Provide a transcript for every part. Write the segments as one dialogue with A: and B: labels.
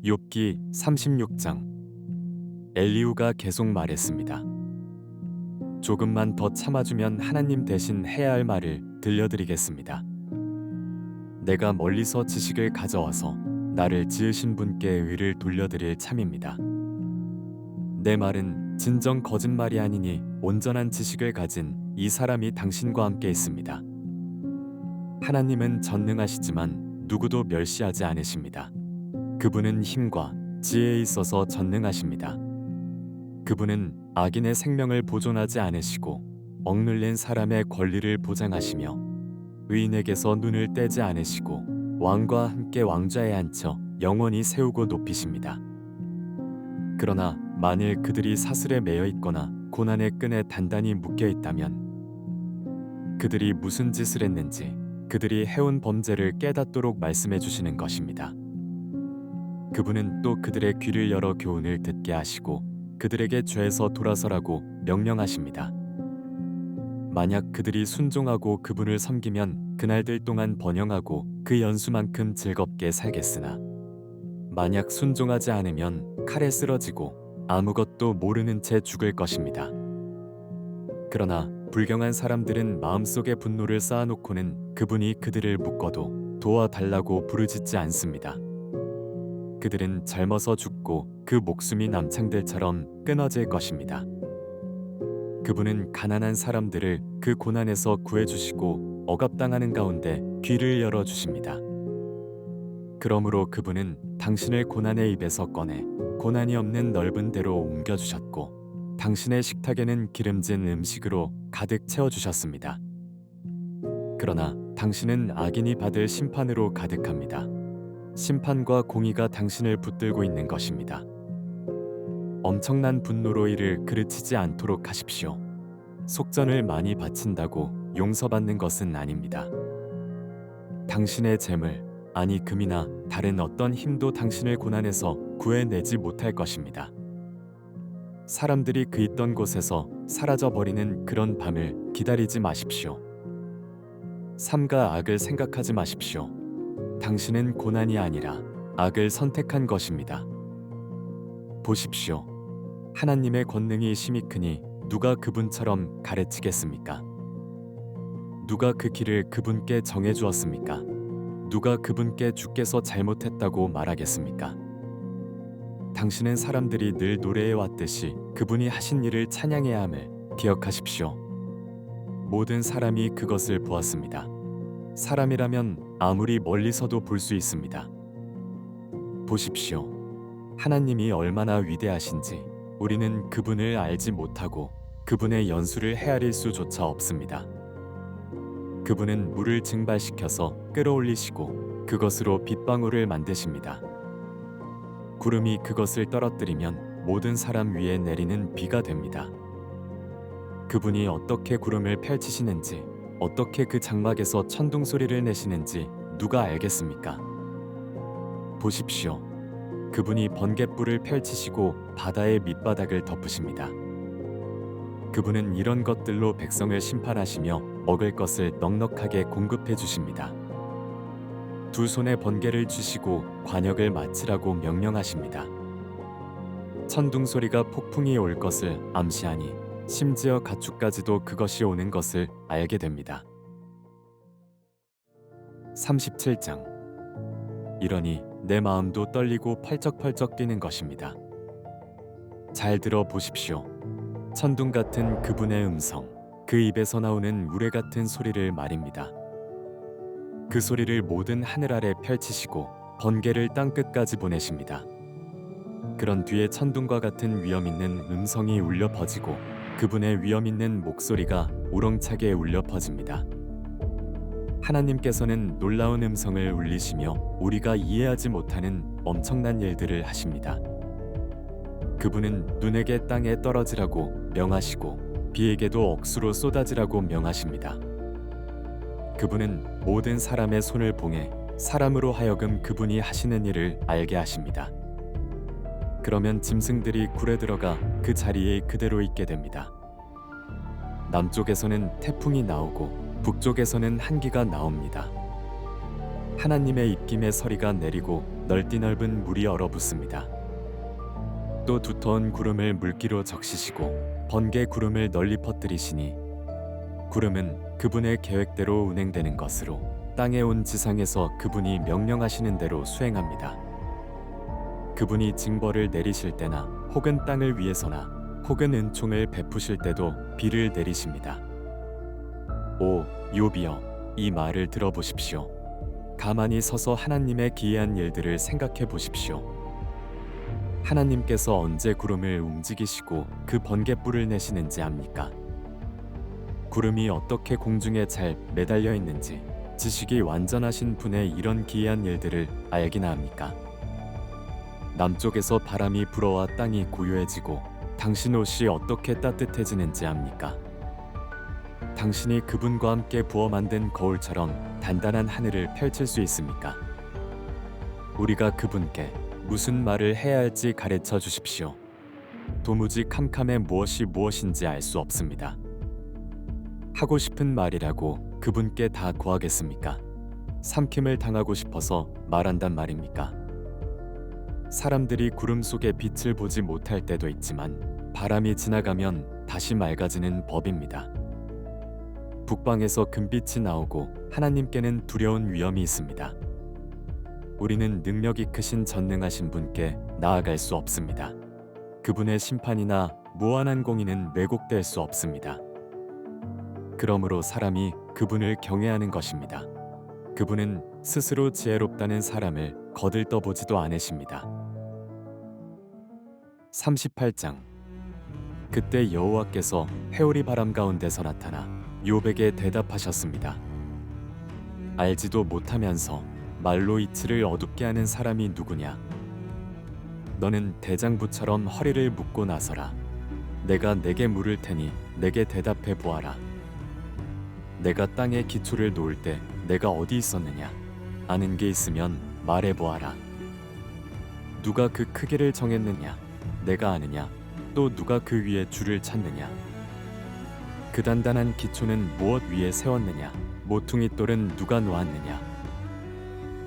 A: 욥기 36장. 엘리후가 계속 말했습니다. 조금만 더 참아주면 하나님 대신 해야 할 말을 들려드리겠습니다. 내가 멀리서 지식을 가져와서 나를 지으신 분께 의를 돌려드릴 참입니다. 내 말은 진정 거짓말이 아니니 온전한 지식을 가진 이 사람이 당신과 함께 있습니다. 하나님은 전능하시지만 누구도 멸시하지 않으십니다. 그분은 힘과 지혜에 있어서 전능하십니다. 그분은 악인의 생명을 보존하지 않으시고 억눌린 사람의 권리를 보장하시며 의인에게서 눈을 떼지 않으시고 왕과 함께 왕좌에 앉혀 영원히 세우고 높이십니다. 그러나 만일 그들이 사슬에 매여 있거나 고난의 끈에 단단히 묶여 있다면 그들이 무슨 짓을 했는지 그들이 해온 범죄를 깨닫도록 말씀해 주시는 것입니다. 그분은 또 그들의 귀를 열어 교훈을 듣게 하시고 그들에게 죄에서 돌아서라고 명령하십니다. 만약 그들이 순종하고 그분을 섬기면 그날들 동안 번영하고 그 연수만큼 즐겁게 살겠으나 만약 순종하지 않으면 칼에 쓰러지고 아무것도 모르는 채 죽을 것입니다. 그러나 불경한 사람들은 마음속에 분노를 쌓아놓고는 그분이 그들을 묶어도 도와달라고 부르짖지 않습니다. 그들은 젊어서 죽고 그 목숨이 남창들처럼 끊어질 것입니다. 그분은 가난한 사람들을 그 고난에서 구해주시고 억압당하는 가운데 귀를 열어주십니다. 그러므로 그분은 당신을 고난의 입에서 꺼내 고난이 없는 넓은 데로 옮겨주셨고 당신의 식탁에는 기름진 음식으로 가득 채워주셨습니다. 그러나 당신은 악인이 받을 심판으로 가득합니다. 심판과 공의가 당신을 붙들고 있는 것입니다. 엄청난 분노로 이를 그르치지 않도록 하십시오. 속전을 많이 바친다고 용서받는 것은 아닙니다. 당신의 재물, 아니 금이나 다른 어떤 힘도 당신을 고난에서 구해내지 못할 것입니다. 사람들이 그 있던 곳에서 사라져버리는 그런 밤을 기다리지 마십시오. 삼가 악을 생각하지 마십시오. 당신은 고난이 아니라 악을 선택한 것입니다. 보십시오. 하나님의 권능이 심히 크니 누가 그분처럼 가르치겠습니까? 누가 그 길을 그분께 정해 주었습니까? 누가 그분께 주께서 잘못했다고 말하겠습니까? 당신은 사람들이 늘 노래해 왔듯이 그분이 하신 일을 찬양해야 함을 기억하십시오. 모든 사람이 그것을 보았습니다. 사람이라면 아무리 멀리서도 볼 수 있습니다. 보십시오. 하나님이 얼마나 위대하신지 우리는 그분을 알지 못하고 그분의 연수를 헤아릴 수조차 없습니다. 그분은 물을 증발시켜서 끌어올리시고 그것으로 빗방울을 만드십니다. 구름이 그것을 떨어뜨리면 모든 사람 위에 내리는 비가 됩니다. 그분이 어떻게 구름을 펼치시는지 어떻게 그 장막에서 천둥 소리를 내시는지 누가 알겠습니까? 보십시오. 그분이 번갯불을 펼치시고 바다의 밑바닥을 덮으십니다. 그분은 이런 것들로 백성을 심판하시며 먹을 것을 넉넉하게 공급해 주십니다. 두 손에 번개를 쥐시고 관역을 마치라고 명령하십니다. 천둥 소리가 폭풍이 올 것을 암시하니 심지어 가축까지도 그것이 오는 것을 알게 됩니다. 37장. 이러니 내 마음도 떨리고 펄쩍펄쩍 뛰는 것입니다. 잘 들어 보십시오. 천둥 같은 그분의 음성, 그 입에서 나오는 우레 같은 소리를 말입니다. 그 소리를 모든 하늘 아래 펼치시고 번개를 땅끝까지 보내십니다. 그런 뒤에 천둥과 같은 위엄 있는 음성이 울려 퍼지고 그분의 위엄 있는 목소리가 우렁차게 울려 퍼집니다. 하나님께서는 놀라운 음성을 울리시며 우리가 이해하지 못하는 엄청난 일들을 하십니다. 그분은 눈에게 땅에 떨어지라고 명하시고 비에게도 억수로 쏟아지라고 명하십니다. 그분은 모든 사람의 손을 봉해 사람으로 하여금 그분이 하시는 일을 알게 하십니다. 그러면 짐승들이 굴에 들어가 그 자리에 그대로 있게 됩니다. 남쪽에서는 태풍이 나오고 북쪽에서는 한기가 나옵니다. 하나님의 입김의 서리가 내리고 넓디 넓은 물이 얼어붙습니다. 또 두터운 구름을 물기로 적시시고 번개 구름을 널리 퍼뜨리시니 구름은 그분의 계획대로 운행되는 것으로 땅에 온 지상에서 그분이 명령하시는 대로 수행합니다. 그분이 징벌을 내리실 때나 혹은 땅을 위해서나 혹은 은총을 베푸실 때도 비를 내리십니다. 오 욥이여, 이 말을 들어보십시오. 가만히 서서 하나님의 기이한 일들을 생각해 보십시오. 하나님께서 언제 구름을 움직이시고 그 번갯불을 내시는지 압니까? 구름이 어떻게 공중에 잘 매달려 있는지 지식이 완전하신 분의 이런 기이한 일들을 알기나 합니까? 남쪽에서 바람이 불어와 땅이 고요해지고 당신 옷이 어떻게 따뜻해지는지 압니까? 당신이 그분과 함께 부어 만든 거울처럼 단단한 하늘을 펼칠 수 있습니까? 우리가 그분께 무슨 말을 해야 할지 가르쳐 주십시오. 도무지 캄캄해 무엇인지 알 수 없습니다. 하고 싶은 말이라고 그분께 다 구하겠습니까? 삼킴을 당하고 싶어서 말한단 말입니까? 사람들이 구름 속의 빛을 보지 못할 때도 있지만 바람이 지나가면 다시 맑아지는 법입니다. 북방에서 금빛이 나오고 하나님께는 두려운 위험이 있습니다. 우리는 능력이 크신 전능하신 분께 나아갈 수 없습니다. 그분의 심판이나 무한한 공의는 왜곡될 수 없습니다. 그러므로 사람이 그분을 경외하는 것입니다. 그분은 스스로 지혜롭다는 사람을 거들떠보지도 않으십니다. 38장. 그때 여호와께서 회오리 바람 가운데서 나타나 욥에게 대답하셨습니다. 알지도 못하면서 말로 이치를 어둡게 하는 사람이 누구냐? 너는 대장부처럼 허리를 묶고 나서라. 내가 내게 물을 테니 내게 대답해 보아라. 내가 땅에 기초를 놓을 때 내가 어디 있었느냐? 아는 게 있으면 말해 보아라. 누가 그 크기를 정했느냐? 내가 아느냐? 또 누가 그 위에 줄을 찾느냐? 그 단단한 기초는 무엇 위에 세웠느냐? 모퉁이 돌은 누가 놓았느냐?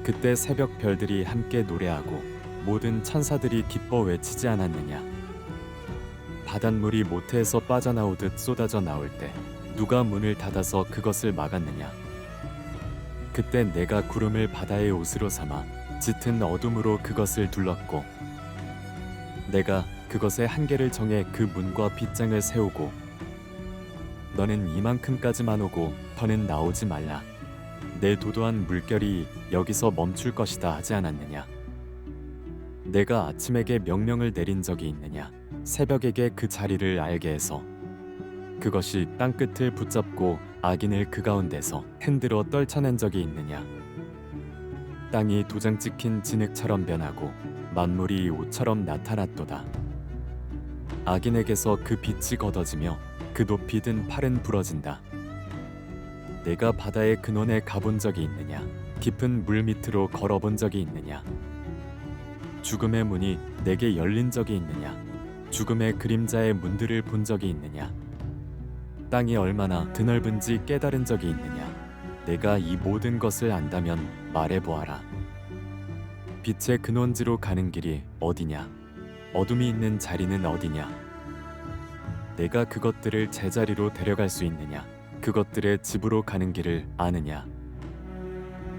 A: 그때 새벽 별들이 함께 노래하고 모든 천사들이 기뻐 외치지 않았느냐? 바닷물이 모태에서 빠져나오듯 쏟아져 나올 때 누가 문을 닫아서 그것을 막았느냐? 그때 내가 구름을 바다의 옷으로 삼아 짙은 어둠으로 그것을 둘렀고 내가 그것의 한계를 정해 그 문과 빗장을 세우고 너는 이만큼까지만 오고 더는 나오지 말라. 내 도도한 물결이 여기서 멈출 것이다 하지 않았느냐? 내가 아침에게 명령을 내린 적이 있느냐? 새벽에게 그 자리를 알게 해서 그것이 땅끝을 붙잡고 악인을 그 가운데서 흔들어 떨쳐낸 적이 있느냐? 땅이 도장 찍힌 진흙처럼 변하고 만물이 옷처럼 나타났도다. 악인에게서 그 빛이 걷어지며 그 높이 든 팔은 부러진다. 내가 바다의 근원에 가본 적이 있느냐? 깊은 물 밑으로 걸어본 적이 있느냐? 죽음의 문이 내게 열린 적이 있느냐? 죽음의 그림자의 문들을 본 적이 있느냐? 땅이 얼마나 드넓은지 깨달은 적이 있느냐? 내가 이 모든 것을 안다면 말해보아라. 빛의 근원지로 가는 길이 어디냐? 어둠이 있는 자리는 어디냐? 내가 그것들을 제자리로 데려갈 수 있느냐? 그것들의 집으로 가는 길을 아느냐?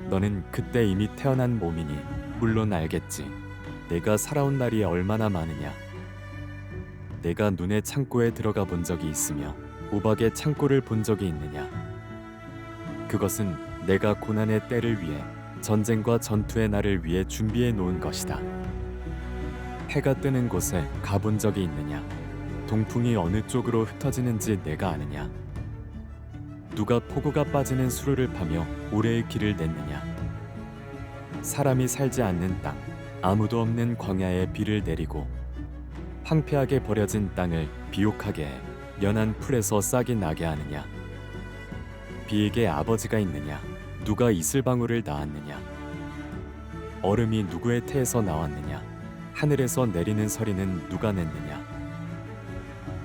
A: 너는 그때 이미 태어난 몸이니 물론 알겠지. 내가 살아온 날이 얼마나 많으냐? 내가 눈의 창고에 들어가 본 적이 있으며 우박의 창고를 본 적이 있느냐? 그것은 내가 고난의 때를 위해 전쟁과 전투의 날을 위해 준비해 놓은 것이다. 해가 뜨는 곳에 가본 적이 있느냐? 동풍이 어느 쪽으로 흩어지는지 내가 아느냐? 누가 폭우가 빠지는 수로를 파며 오래의 길을 냈느냐? 사람이 살지 않는 땅, 아무도 없는 광야에 비를 내리고 황폐하게 버려진 땅을 비옥하게 해 연한 풀에서 싹이 나게 하느냐? 비에게 아버지가 있느냐? 누가 이슬방울을 낳았느냐? 얼음이 누구의 태에서 나왔느냐? 하늘에서 내리는 서리는 누가 냈느냐?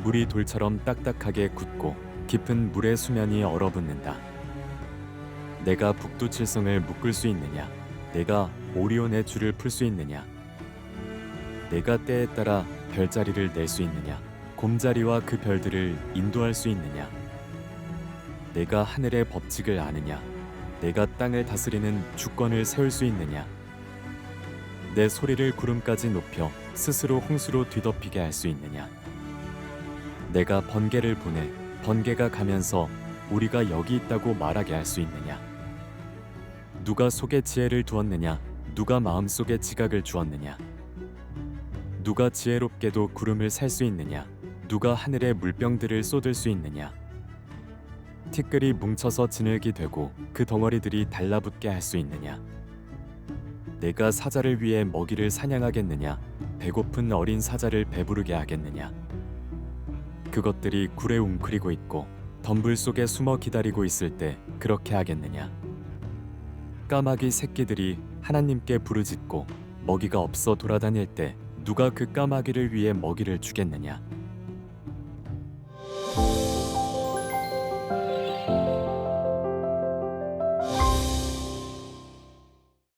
A: 물이 돌처럼 딱딱하게 굳고 깊은 물의 수면이 얼어붙는다. 내가 북두칠성을 묶을 수 있느냐? 내가 오리온의 줄을 풀 수 있느냐? 내가 때에 따라 별자리를 낼 수 있느냐? 곰자리와 그 별들을 인도할 수 있느냐? 내가 하늘의 법칙을 아느냐? 내가 땅을 다스리는 주권을 세울 수 있느냐? 내 소리를 구름까지 높여 스스로 홍수로 뒤덮이게 할 수 있느냐? 내가 번개를 보내 번개가 가면서 우리가 여기 있다고 말하게 할 수 있느냐? 누가 속에 지혜를 두었느냐? 누가 마음속에 지각을 주었느냐? 누가 지혜롭게도 구름을 살 수 있느냐? 누가 하늘에 물병들을 쏟을 수 있느냐? 티끌이 뭉쳐서 진흙이 되고 그 덩어리들이 달라붙게 할 수 있느냐? 내가 사자를 위해 먹이를 사냥하겠느냐? 배고픈 어린 사자를 배부르게 하겠느냐? 그것들이 굴에 웅크리고 있고 덤불 속에 숨어 기다리고 있을 때 그렇게 하겠느냐? 까마귀 새끼들이 하나님께 부르짖고 먹이가 없어 돌아다닐 때 누가 그 까마귀를 위해 먹이를 주겠느냐?